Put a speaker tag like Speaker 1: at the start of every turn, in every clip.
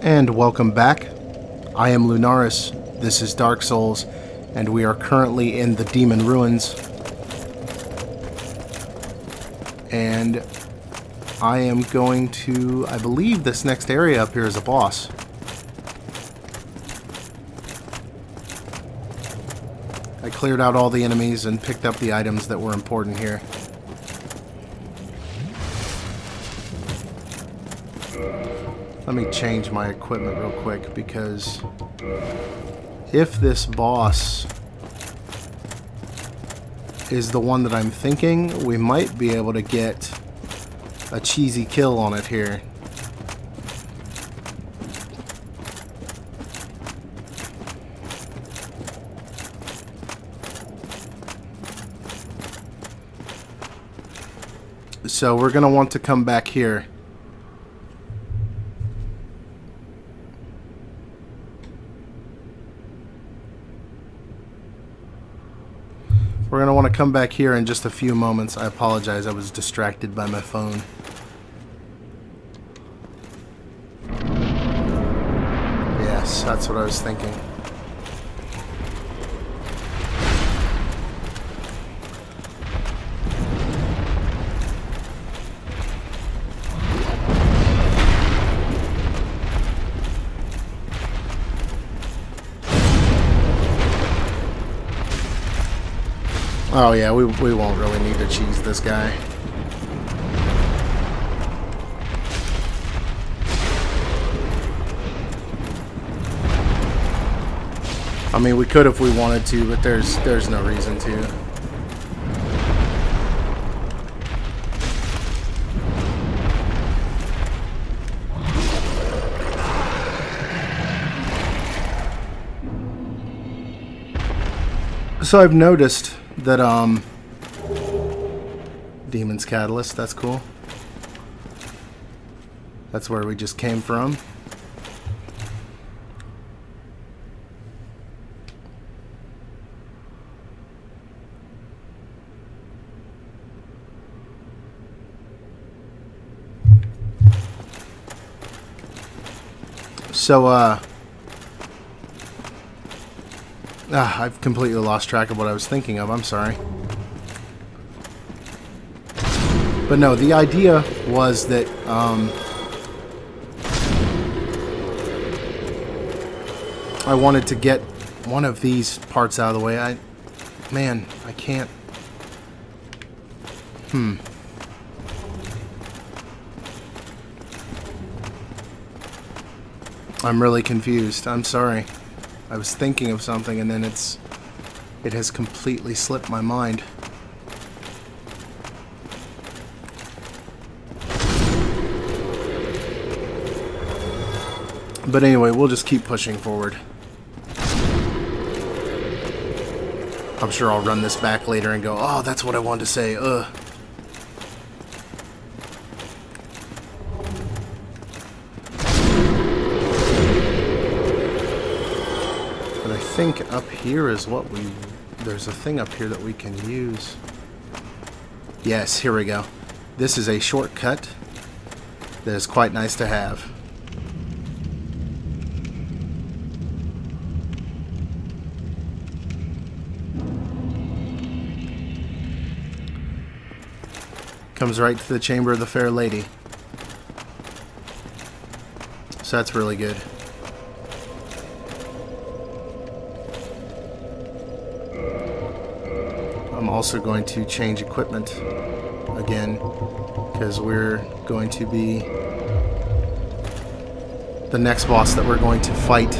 Speaker 1: And welcome back. I am Lunaris, this is Dark Souls, and we are currently in the Demon Ruins. And I am going to, I believe this next area up here is a boss. I cleared out all the enemies and picked up the items that were important here. Let me change my equipment real quick, because if this boss is the one that I'm thinking, we might be able to get a cheesy kill on it here. So we're going to want to come back here. We're going to want to come back here in just a few moments. I apologize, I was distracted by my phone. Yes, that's what I was thinking. Oh yeah, we won't really need to cheese this guy. I mean, we could if we wanted to, but there's no reason to. So I've noticed that Demon's Catalyst, that's cool. That's where we just came from. So I've completely lost track of what I was thinking of, I'm sorry. But no, the idea was that I wanted to get one of these parts out of the way. I can't. I'm really confused. I'm sorry. I was thinking of something and then it has completely slipped my mind. But anyway, we'll just keep pushing forward. I'm sure I'll run this back later and go, oh, that's what I wanted to say, ugh. But I think up here is what there's a thing up here that we can use. Yes, here we go. This is a shortcut that is quite nice to have. Comes right to the Chamber of the Fair Lady. So that's really good. I'm also going to change equipment again, because we're going to be... the next boss that we're going to fight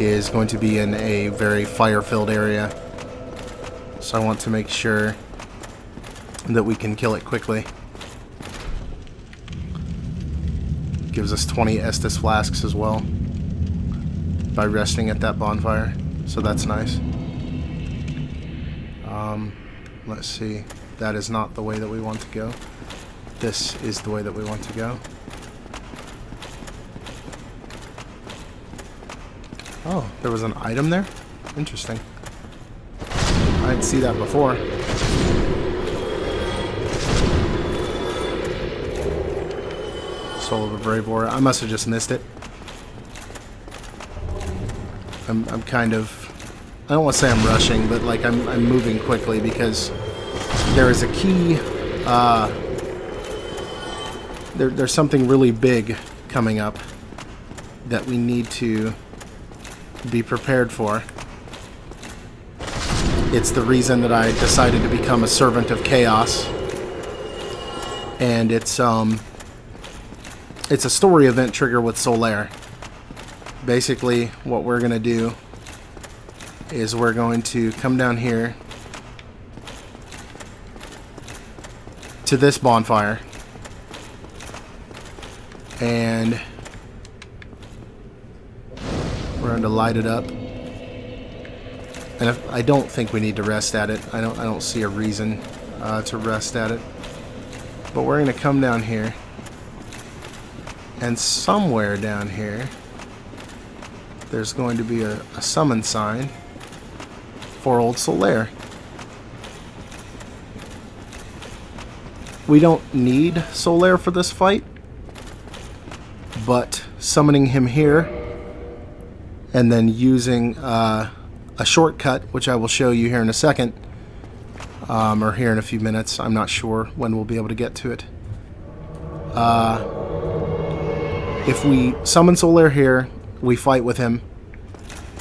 Speaker 1: is going to be in a very fire-filled area. So I want to make sure that we can kill it quickly. Gives us 20 Estus flasks as well by resting at that bonfire, so that's nice. Let's see, that is not the way that we want to go. This is the way that we want to go. Oh, there was an item there? Interesting. I didn't see that before. Soul of a Brave Warrior. I must have just missed it. I'm kind of... I don't want to say I'm rushing, but like I'm moving quickly because there is a key... There's something really big coming up that we need to be prepared for. It's the reason that I decided to become a servant of chaos. And it's a story event trigger with Solaire. Basically, what we're going to do is we're going to come down here to this bonfire. And we're going to light it up. And I don't think we need to rest at it. I don't see a reason to rest at it. But we're going to come down here. And somewhere down here, there's going to be a summon sign for old Solaire. We don't need Solaire for this fight. But summoning him here and then using a shortcut, which I will show you here in a second, or here in a few minutes. I'm not sure when we'll be able to get to it. If we summon Solaire here, we fight with him,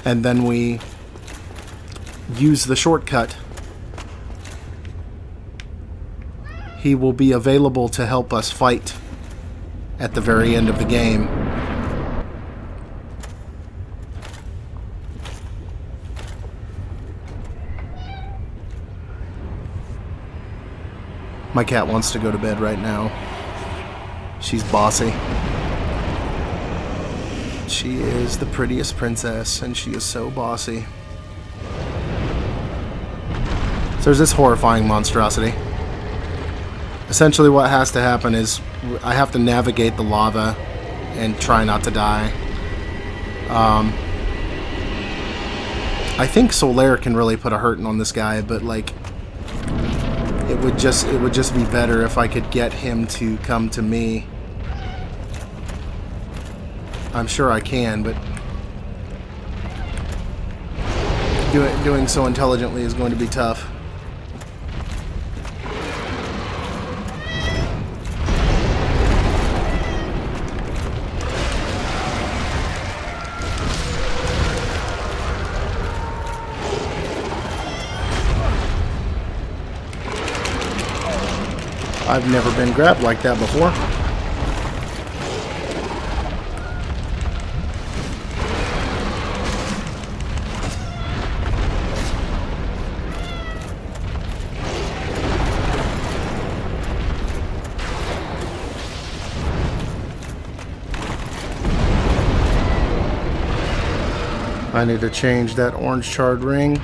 Speaker 1: and then we use the shortcut, he will be available to help us fight at the very end of the game. My cat wants to go to bed right now. She's bossy. She is the prettiest princess, and she is so bossy. So there's this horrifying monstrosity. Essentially what has to happen is I have to navigate the lava and try not to die. I think Solaire can really put a hurting on this guy, but like it would just be better if I could get him to come to me. I'm sure I can, but doing so intelligently is going to be tough. I've never been grabbed like that before. I need to change that orange charred ring.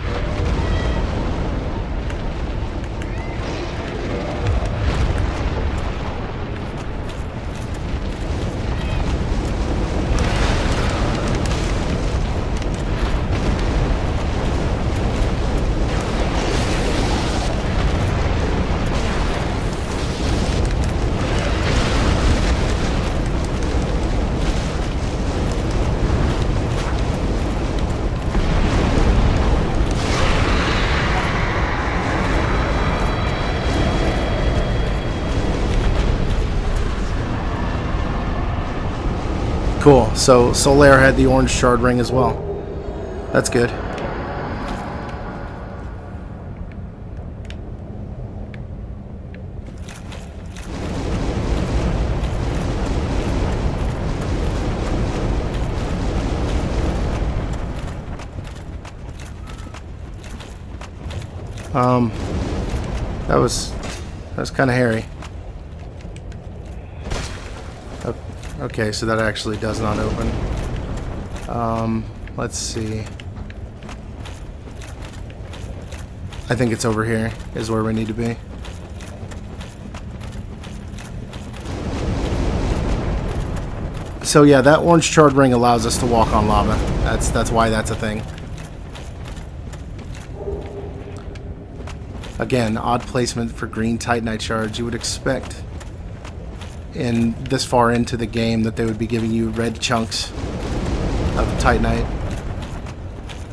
Speaker 1: Cool, so Solaire had the orange shard ring as well. That's good. That was kind of hairy. Okay, so that actually does not open. Let's see. I think it's over here is where we need to be. So yeah, that orange charred ring allows us to walk on lava. That's why that's a thing. Again, odd placement for green titanite shards. You would expect in this far into the game that they would be giving you red chunks of titanite.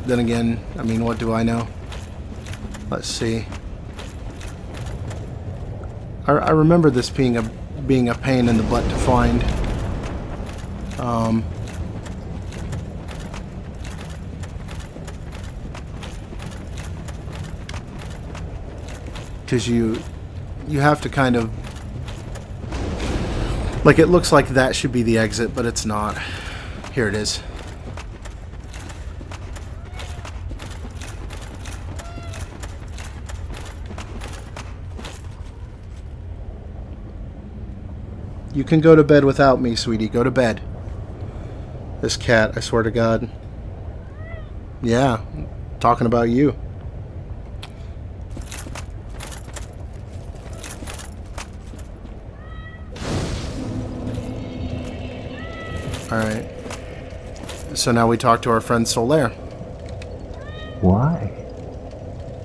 Speaker 1: Then again, I mean, what do I know? Let's see. I remember this being a pain in the butt to find. Because you have to kind of, like, it looks like that should be the exit, but it's not. Here it is. You can go to bed without me, sweetie. Go to bed. This cat, I swear to God. Yeah, talking about you. Alright. So now we talk to our friend Solaire.
Speaker 2: Why?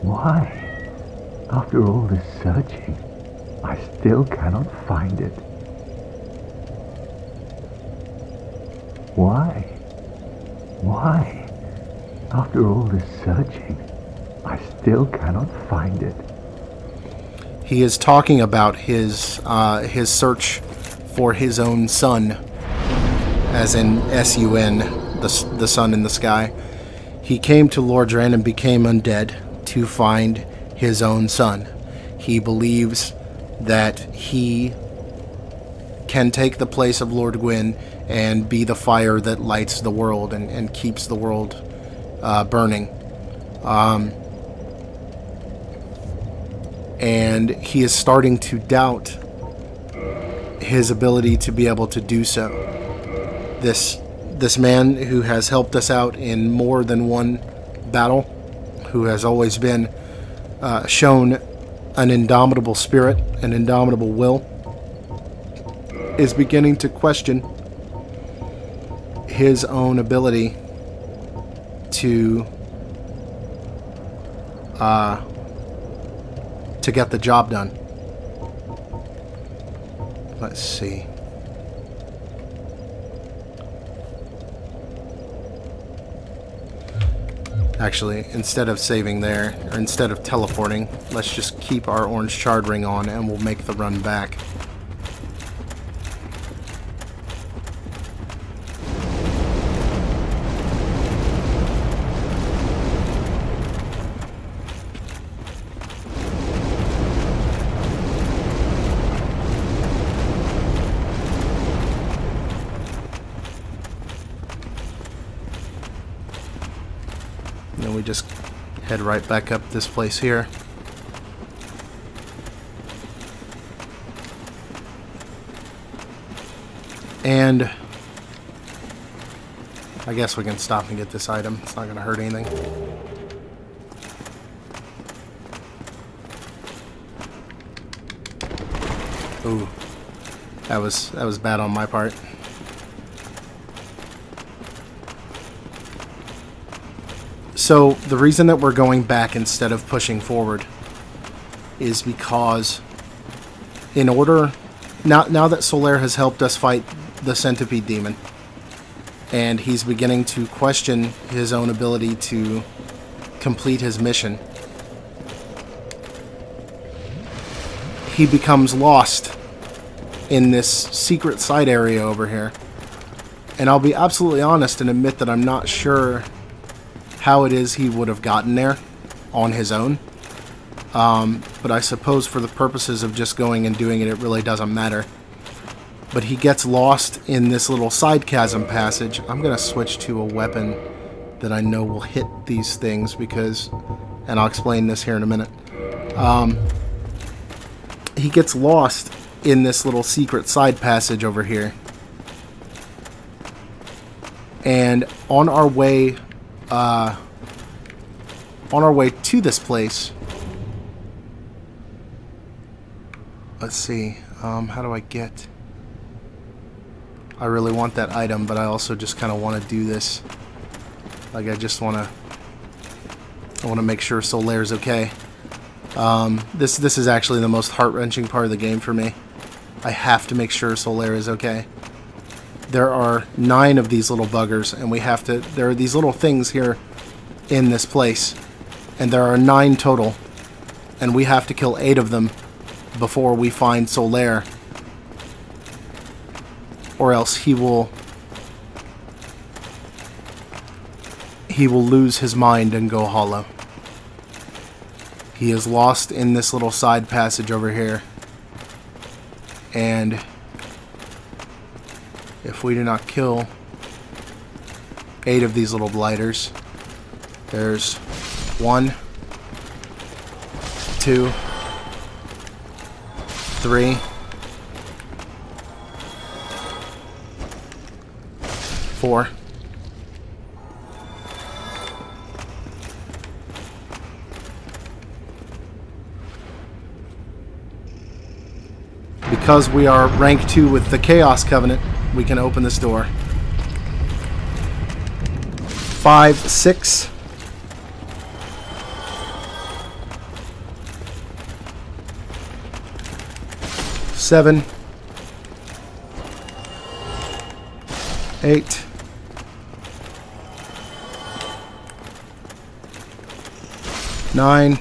Speaker 2: Why? After all this searching, I still cannot find it. Why? Why? After all this searching, I still cannot find it.
Speaker 1: He is talking about his search for his own sun, as in S-U-N, the sun in the sky. He came to Lordran and became undead to find his own sun. He believes that he can take the place of Lord Gwyn and be the fire that lights the world and keeps the world burning. And he is starting to doubt his ability to be able to do so. This man who has helped us out in more than one battle, who has always been shown an indomitable spirit, an indomitable will, is beginning to question his own ability to get the job done. Let's see. Actually, instead of saving there, or instead of teleporting, let's just keep our orange charred ring on and we'll make the run back. And we just head right back up this place here. And I guess we can stop and get this item. It's not going to hurt anything. Ooh, that was bad on my part. So the reason that we're going back instead of pushing forward is because in order, now that Solaire has helped us fight the Centipede demon, and he's beginning to question his own ability to complete his mission, he becomes lost in this secret side area over here. And I'll be absolutely honest and admit that I'm not sure how it is he would have gotten there on his own. But I suppose for the purposes of just going and doing it, it really doesn't matter. But he gets lost in this little side chasm passage. I'm going to switch to a weapon that I know will hit these things because, and I'll explain this here in a minute. He gets lost in this little secret side passage over here. And on our way to this place, let's see, how do I get... I really want that item, but I also just kind of want to do this. Like, I just want to make sure Solaire's okay. This is actually the most heart-wrenching part of the game for me. I have to make sure Solaire is okay. There are 9 of these little buggers, and we have to... There are these little things here in this place, and there are 9 total, and we have to kill 8 of them before we find Solaire, or else he will lose his mind and go hollow. He is lost in this little side passage over here, and if we do not kill 8 of these little blighters, there's 1, 2, 3, 4. Because we are rank 2 with the Chaos Covenant, we can open this door. 5, 6. 7, 8, 9,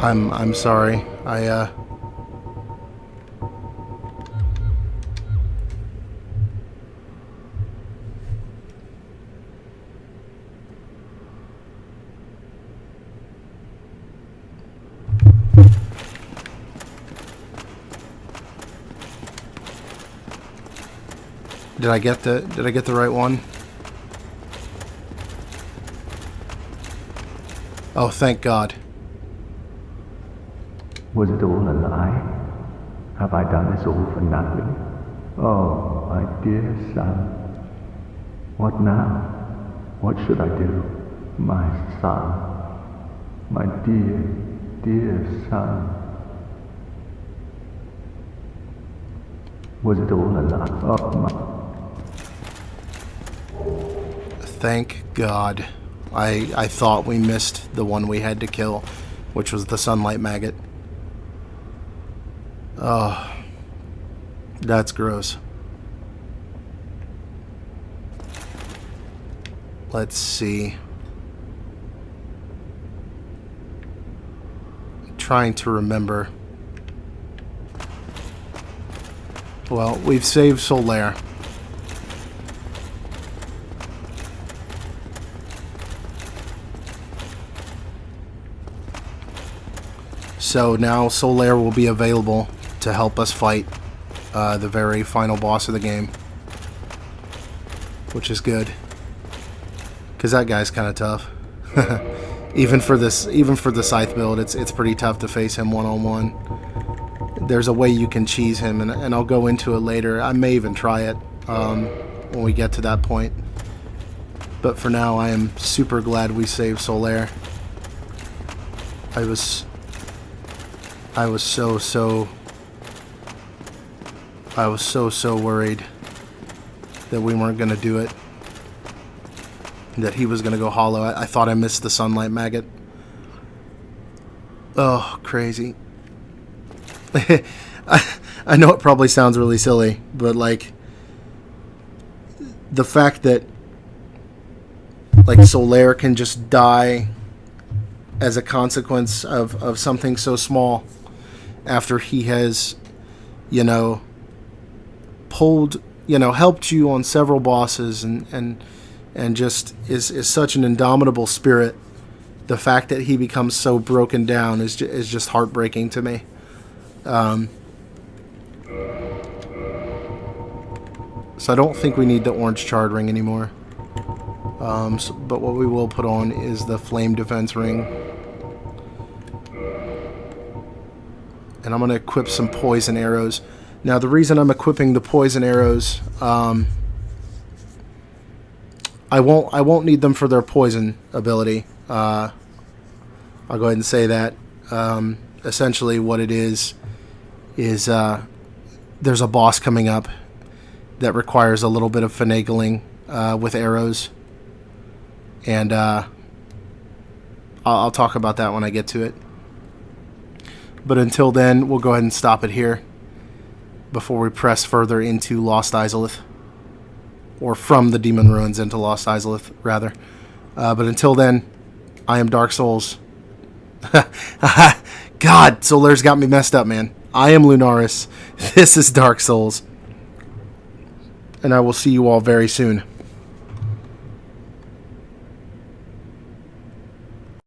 Speaker 1: 'm sorry. Did I get the right one? Oh, thank God.
Speaker 2: Was it all a lie? Have I done this all for nothing? Oh, my dear son. What now? What should I do? My son. My dear, dear son. Was it all a lie? Oh, my...
Speaker 1: Thank God. I thought we missed the one we had to kill, which was the sunlight maggot. Oh, that's gross. Let's see. I'm trying to remember. Well, we've saved Solaire. So now Solaire will be available to help us fight the very final boss of the game, which is good, because that guy's kind of tough. even for the scythe build, it's pretty tough to face him one-on-one. There's a way you can cheese him, and I'll go into it later. I may even try it when we get to that point. But for now, I am super glad we saved Solaire. I was so worried that we weren't going to do it, that he was going to go hollow. I thought I missed the sunlight maggot. Oh, crazy. I know it probably sounds really silly, but like the fact that like Solaire can just die as a consequence of something so small after he has, helped you on several bosses and and just is such an indomitable spirit. The fact that he becomes so broken down is just heartbreaking to me. So I don't think we need the orange charred ring anymore. But what we will put on is the flame defense ring. And I'm going to equip some poison arrows. Now the reason I'm equipping the poison arrows, I won't need them for their poison ability. I'll go ahead and say that. Essentially what it is there's a boss coming up that requires a little bit of finagling with arrows. And I'll talk about that when I get to it. But until then, we'll go ahead and stop it here before we press further into Lost Izalith. Or from the Demon Ruins into Lost Izalith, rather. But until then, I am Dark Souls. God, Solaire's got me messed up, man. I am Lunaris. This is Dark Souls. And I will see you all very soon.